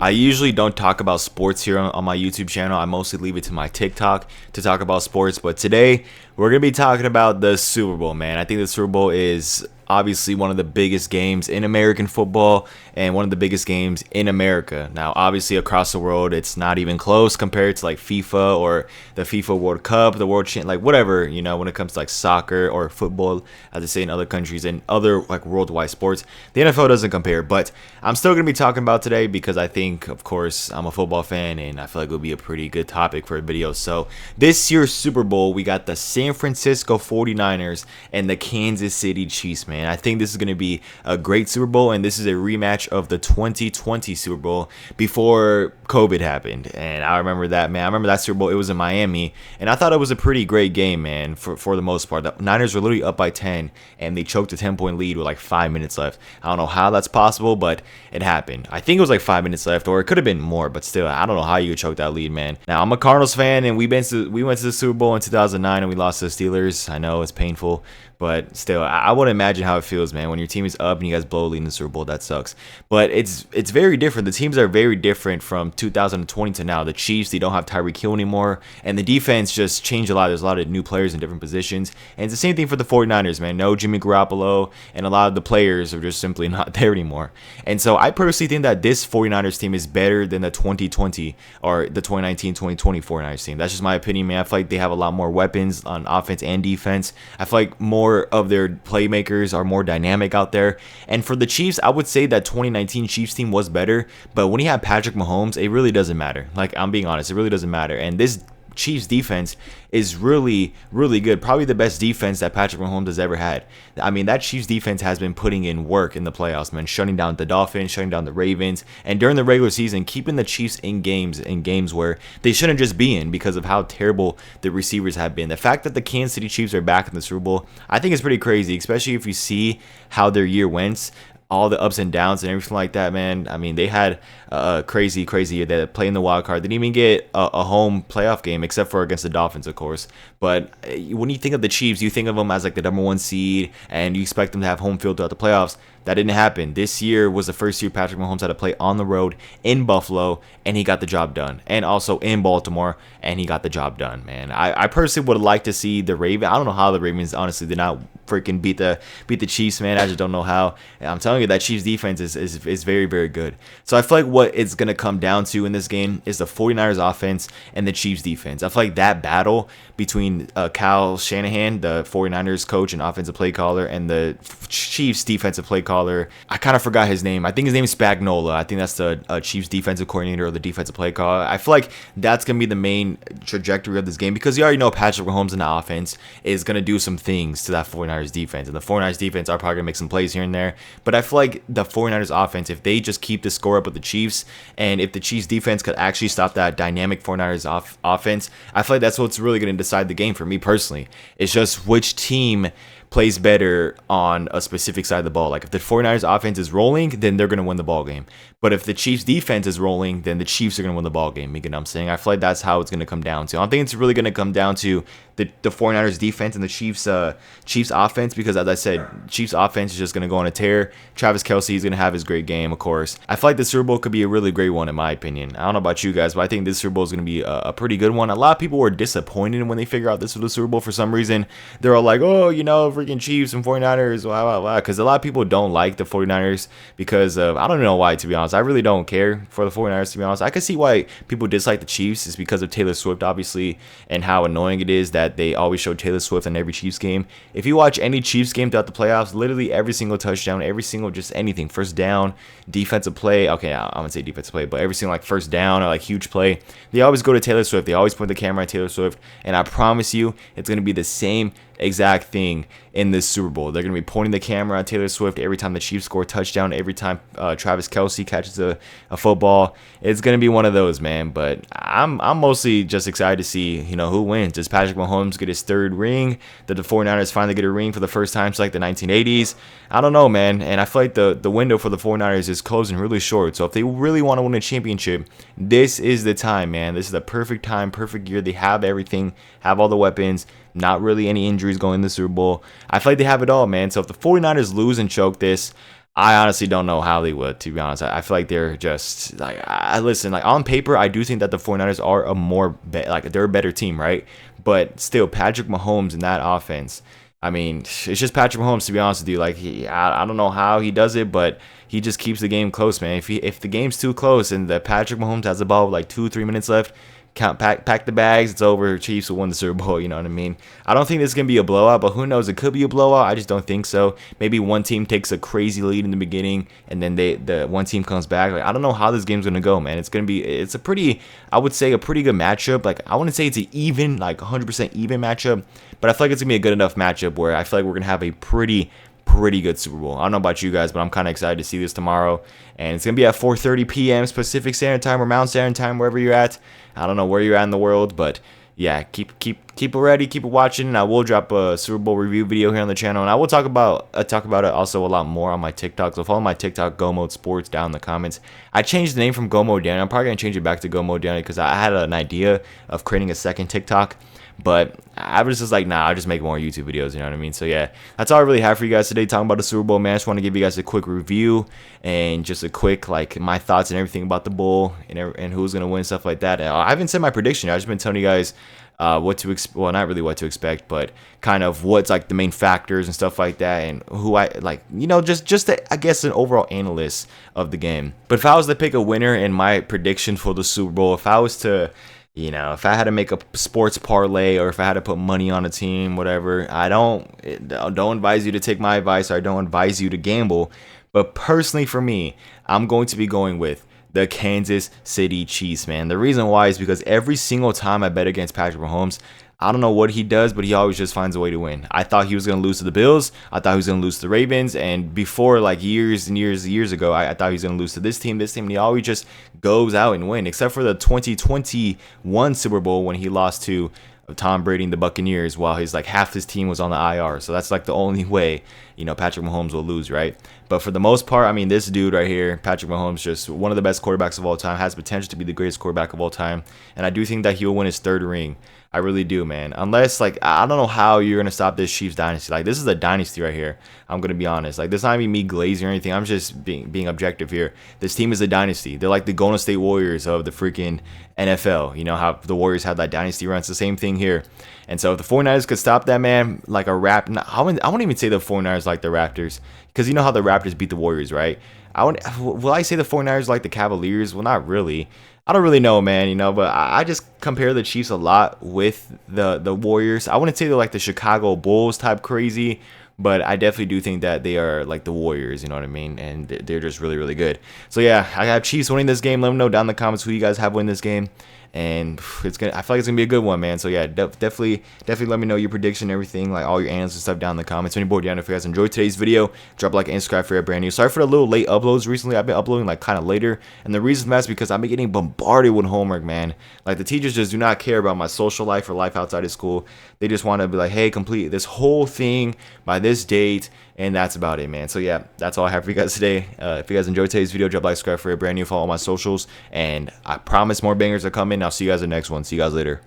I usually don't talk about sports here on my YouTube channel. I mostly leave it to my TikTok to talk about sports. But today, we're going to be talking about the Super Bowl, man. I think the Super Bowl is obviously one of the biggest games in American football and one of the biggest games in America. Now, obviously, across the world, it's not even close compared to like FIFA or the FIFA World Cup, the World Champ, like whatever, when it comes to like soccer or football, as they say in other countries and other like worldwide sports. The NFL doesn't compare, but I'm still going to be talking about today because I think, of course, I'm a football fan and I feel like it would be a pretty good topic for a video. So this year's Super Bowl, we got the San Francisco 49ers and the Kansas City Chiefs, man. I think this is going to be a great Super Bowl, and this is a rematch of the 2020 Super Bowl before COVID happened. And I remember that, man. I remember that Super Bowl. It was in Miami, and I thought it was a pretty great game, man, for the most part. The Niners were literally up by 10, and they choked a 10-point lead with like 5 minutes left. I don't know how that's possible, but it happened. I think it was like 5 minutes left, or it could have been more, but still, I don't know how you could choke that lead, man. Now, I'm a Cardinals fan, and we went to the Super Bowl in 2009, and we lost to the Steelers. I know it's painful, but still, I wouldn't imagine how it feels, man. When your team is up and you guys blow a lead in the Super Bowl, that sucks. But it's very different. The teams are very different from 2020 to now. The Chiefs, they don't have Tyreek Hill anymore, and the defense just changed a lot. There's a lot of new players in different positions, and it's the same thing for the 49ers, man. No Jimmy Garoppolo, and a lot of the players are just simply not there anymore. And so I personally think that this 49ers team is better than the 2020 or the 2019-2020 49ers team. That's just my opinion, man. I feel like they have a lot more weapons on offense and defense. I feel like more of their playmakers are more dynamic out there. And for the Chiefs, I would say that 2019 Chiefs team was better, but when you have Patrick Mahomes, it really doesn't matter. Like, I'm being honest, it really doesn't matter. And this Chiefs defense is really, really good. Probably the best defense that Patrick Mahomes has ever had. I mean, that Chiefs defense has been putting in work in the playoffs, man. Shutting down the Dolphins, shutting down the Ravens, and during the regular season, keeping the Chiefs in games where they shouldn't just be in because of how terrible the receivers have been. The fact that the Kansas City Chiefs are back in the Super Bowl, I think is pretty crazy, especially if you see how their year went. All the ups and downs and everything like that, man. I mean, they had a crazy year. They played in the wild card. They didn't even get a home playoff game except for against the Dolphins, of course. But when you think of the Chiefs, you think of them as like the #1 seed, and you expect them to have home field throughout the playoffs. That didn't happen. This year was the first year Patrick Mahomes had to play on the road in Buffalo, and he got the job done. And also in Baltimore, and he got the job done, man. I personally would like to see the Ravens. I don't know how the Ravens honestly did not freaking beat the Chiefs, man. I just don't know how. And I'm telling you, that Chiefs defense is very, very good. So I feel like what it's going to come down to in this game is the 49ers offense and the Chiefs defense. I feel like that battle between Kyle Shanahan, the 49ers coach and offensive play caller, and the Chiefs defensive play caller, I kind of forgot his name. I think his name is Spagnuolo. I think that's the Chiefs defensive coordinator or the defensive play caller. I feel like that's going to be the main trajectory of this game because you already know Patrick Mahomes in the offense is going to do some things to that 49ers defense. And the 49ers defense are probably going to make some plays here and there. But I feel like the 49ers offense, if they just keep the score up with the Chiefs, and if the Chiefs defense could actually stop that dynamic 49ers offense, I feel like that's what's really going to decide the game for me personally. It's just which team plays better on a specific side of the ball. Like if the 49ers offense is rolling, then they're going to win the ball game. But if the Chiefs defense is rolling, then the Chiefs are going to win the ball game. You know what I'm saying? I feel like that's how it's going to come down to. I don't think it's really going to come down to the 49ers defense and the Chiefs offense because, as I said, Chiefs offense is just going to go on a tear. Travis Kelce is going to have his great game, of course. I feel like the Super Bowl could be a really great one in my opinion. I don't know about you guys, but I think this Super Bowl is going to be a pretty good one. A lot of people were disappointed when they figure out this was the Super Bowl for some reason. They're all like, oh, freaking Chiefs and 49ers, blah. Because a lot of people don't like the 49ers because of, I don't know why, to be honest. I really don't care for the 49ers, to be honest. I can see why people dislike the Chiefs is because of Taylor Swift, obviously, and how annoying it is that they always show Taylor Swift in every Chiefs game. If you watch any Chiefs game throughout the playoffs, literally every single touchdown, every single just anything, first down, defensive play, okay, I'm going to say defensive play, but every single like first down or like huge play, they always go to Taylor Swift. They always point the camera at Taylor Swift, and I promise you it's going to be the same exact thing in this Super Bowl. They're going to be pointing the camera at Taylor Swift every time the Chiefs score a touchdown, every time Travis Kelce catches a football. It's going to be one of those, man. But I'm mostly just excited to see, who wins. Does Patrick Mahomes get his third ring? Did the 49ers finally get a ring for the first time since like the 1980s? I don't know, man. And I feel like the window for the 49ers is closing really short. So if they really want to win a championship, this is the time, man. This is the perfect time, perfect year. They have everything, have all the weapons. Not really any injuries going in the Super Bowl. I feel like they have it all, man. So if the 49ers lose and choke this, I honestly don't know how they would, to be honest. I feel like they're just like I listen, like on paper, I do think that the 49ers are a like they're a better team, right? But still, Patrick Mahomes in that offense. I mean, it's just Patrick Mahomes, to be honest with you. Like I don't know how he does it, but he just keeps the game close, man. If the game's too close and the Patrick Mahomes has the ball with like 2 3 minutes left, pack the bags, it's over. Chiefs will win the Super Bowl. You know what I mean? I don't think this is gonna be a blowout, but who knows? It could be a blowout. I just don't think so. Maybe one team takes a crazy lead in the beginning, and then the one team comes back. Like I don't know how this game's gonna go, man. It's a pretty, I would say, a pretty good matchup. Like I wouldn't say it's an even, like 100% even matchup, but I feel like it's gonna be a good enough matchup where I feel like we're gonna have a pretty good Super Bowl. I don't know about you guys, but I'm kind of excited to see this tomorrow. And it's going to be at 4:30 p.m. Pacific Standard Time or Mountain Standard Time, wherever you're at. I don't know where you're at in the world, but yeah, keep it ready, keep it watching. And I will drop a Super Bowl review video here on the channel, and I will talk about it also a lot more on my TikTok. So follow my TikTok, Go Mode Sports, down in the comments. I changed the name from Go Mode Danny. I'm probably gonna change it back to Go Mode Danny because I had an idea of creating a second TikTok. But I was just like, nah, I'll just make more YouTube videos, you know what I mean? So yeah, that's all I really have for you guys today, talking about the Super Bowl, man. I just want to give you guys a quick review and just a quick, like, my thoughts and everything about the bowl and who's going to win, stuff like that. And I haven't said my prediction. I've just been telling you guys what to expect. Well, not really what to expect, but kind of what's like the main factors and stuff like that, and who I like, you know, I guess an overall analyst of the game. But if I was to pick a winner in my prediction for the Super Bowl, if I was to, you know, if I had to make a sports parlay or if I had to put money on a team, whatever, I don't advise you to take my advice, or I don't advise you to gamble. But personally for me, I'm going to be going with the Kansas City Chiefs, man. The reason why is because every single time I bet against Patrick Mahomes, I don't know what he does, but he always just finds a way to win. I thought he was going to lose to the Bills. I thought he was going to lose to the Ravens. And before, like years and years ago, I thought he was going to lose to this team. And he always just goes out and win, except for the 2021 Super Bowl when he lost to Tom Brady and the Buccaneers while his like half his team was on the IR. So that's like the only way, you know, Patrick Mahomes will lose, right? But for the most part, I mean, this dude right here, Patrick Mahomes, just one of the best quarterbacks of all time, has potential to be the greatest quarterback of all time. And I do think that he will win his third ring. I really do, man. Unless, like, I don't know how you're going to stop this Chiefs dynasty. Like, this is a dynasty right here. I'm going to be honest. Like, this is not even me glazing or anything. I'm just being objective here. This team is a dynasty. They're like the Golden State Warriors of the freaking NFL. You know how the Warriors had that dynasty run? It's the same thing here. And so if the 49ers could stop that, man, like a I wouldn't even say the 49ers like the Raptors. Because you know how the Raptors beat the Warriors, right? Will I say the 49ers like the Cavaliers? Well, not really. I don't really know, man, you know, but I just compare the Chiefs a lot with the Warriors. I wouldn't say they're like the Chicago Bulls type crazy, but I definitely do think that they are like the Warriors, you know what I mean? And they're just really, really good. So yeah, I have Chiefs winning this game. Let them know down in the comments who you guys have winning this game. And I feel like it's gonna be a good one, man. So yeah, definitely let me know your prediction and everything, like all your answers and stuff down in the comments. Any board down. If you guys enjoyed today's video, drop a like and subscribe if you're brand new. Sorry for the little late uploads recently. I've been uploading like kind of later, and the reason for that is because I've been getting bombarded with homework, man. Like the teachers just do not care about my social life or life outside of school. They just want to be like, hey, complete this whole thing by this date, and that's about it, man. So yeah, that's all I have for you guys today. If you guys enjoyed today's video, drop a like, subscribe if you're brand new, follow all my socials, and I promise more bangers are coming. I'll see you guys in the next one. See you guys later.